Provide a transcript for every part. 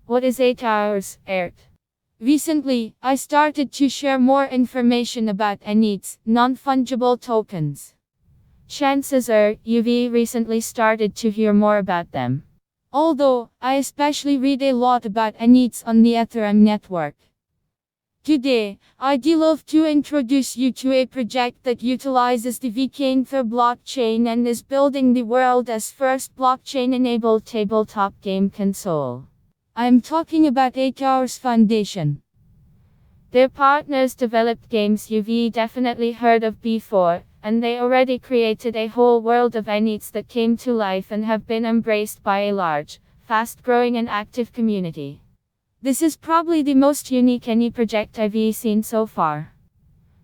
What is EHrT? Recently, I started to share more information about NFTs, non-fungible tokens. Chances are, you've recently started to hear more about them. Although, I especially read a lot about NFTs on the Ethereum network. Today, I'd love to introduce you to a project that utilizes the EHrT blockchain and is building the world's first blockchain-enabled tabletop game console. I'm talking about EHrT Foundation. Their partners developed games you've definitely heard of before, and they already created a whole world of NFTs that came to life and have been embraced by a large, fast-growing and active community. This is probably the most unique NFT project I've seen so far.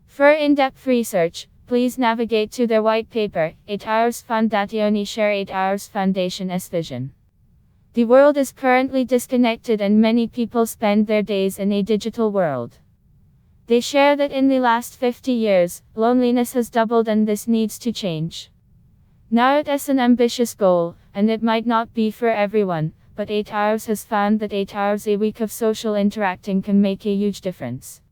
For in-depth research, please navigate to their white paper, EHrT Fondazione share EHrT Foundation's vision. The world is currently disconnected and many people spend their days in a digital world. They share that in the last 50 years, loneliness has doubled and this needs to change. Now it is an ambitious goal, and it might not be for everyone, but EHrT has found that EHrT a week of social interacting can make a huge difference.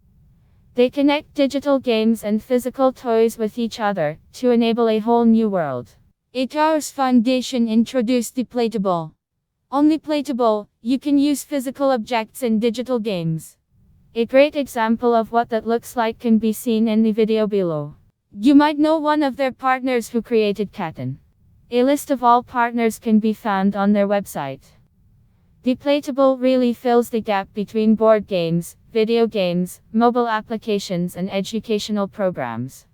They connect digital games and physical toys with each other, to enable a whole new world. EHrT Foundation introduced the Playtable. On the Playtable, you can use physical objects in digital games. A great example of what that looks like can be seen in the video below. You might know one of their partners who created Catan. A list of all partners can be found on their website. The Playtable really fills the gap between board games, video games, mobile applications and educational programs.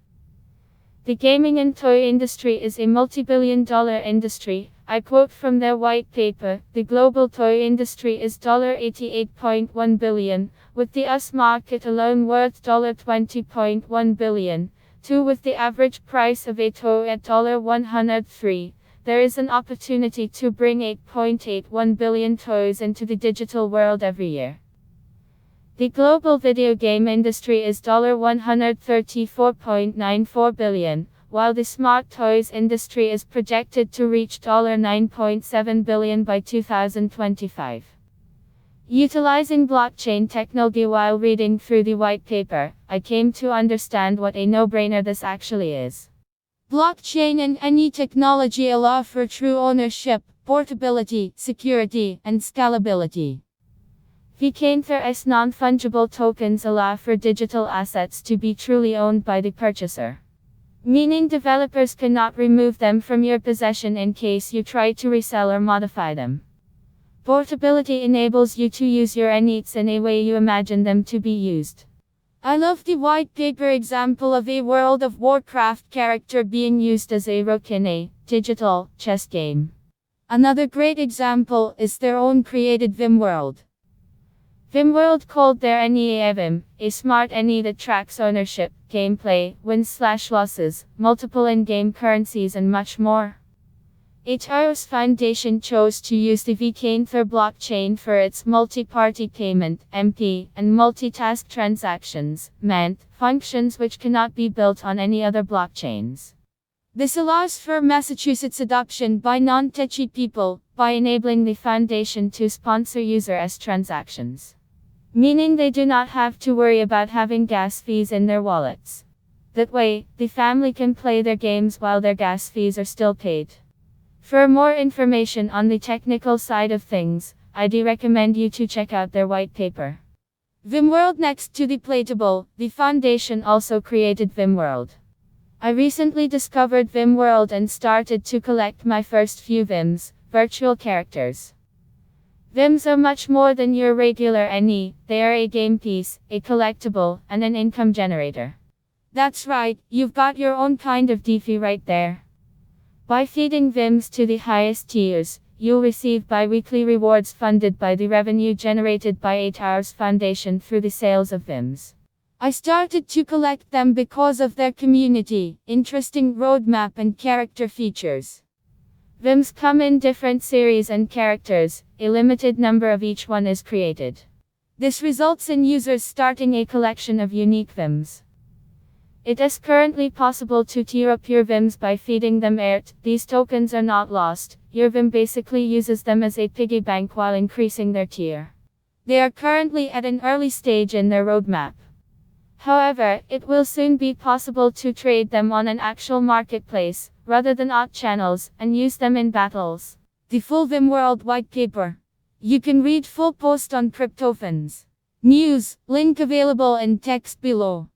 The gaming and toy industry is a multi-billion-dollar industry. I quote from their white paper, the global toy industry is $88.1 billion, with the US market alone worth $20.1 billion, with the average price of a toy at $103. There is an opportunity to bring 8.81 billion toys into the digital world every year. The global video game industry is $134.94 billion, while the smart toys industry is projected to reach $9.7 billion by 2025. Utilizing blockchain technology while reading through the white paper, I came to understand what a no-brainer this actually is. Blockchain and any technology allow for true ownership, portability, security, and scalability. EHrT's non-fungible tokens allow for digital assets to be truly owned by the purchaser. Meaning developers cannot remove them from your possession in case you try to resell or modify them. Portability enables you to use your NFTs in a way you imagine them to be used. I love the white paper example of a World of Warcraft character being used as a rook in a digital chess game. Another great example is their own created Vimworld. Vimworld called their NFT Vim, a smart NFT that tracks ownership, gameplay, wins/losses, multiple in-game currencies and much more. EHrT Foundation chose to use the EHrT blockchain for its multi-party payment (MP) and multitask transactions (MENT) functions which cannot be built on any other blockchains. This allows for Massachusetts adoption by non-techie people, by enabling the foundation to sponsor users' transactions. Meaning they do not have to worry about having gas fees in their wallets. That way, the family can play their games while their gas fees are still paid. For more information on the technical side of things, I'd recommend you to check out their white paper. Vimworld. Next to the Playtable, the foundation also created Vimworld. I recently discovered Vimworld and started to collect my first few Vims, virtual characters. Vims are much more than your regular NFT, they are a game piece, a collectible, and an income generator. That's right, you've got your own kind of DeFi right there. By feeding Vims to the highest tiers, you'll receive bi-weekly rewards funded by the revenue generated by EHrT Foundation through the sales of Vims. I started to collect them because of their community, interesting roadmap and character features. Vims come in different series and characters, a limited number of each one is created. This results in users starting a collection of unique Vims. It is currently possible to tier up your Vims by feeding them EHrT. These tokens are not lost, your Vim basically uses them as a piggy bank while increasing their tier. They are currently at an early stage in their roadmap. However, it will soon be possible to trade them on an actual marketplace, rather than odd channels, and use them in battles. The full Vimworld whitepaper. You can read full post on cryptofans. News, link available in text below.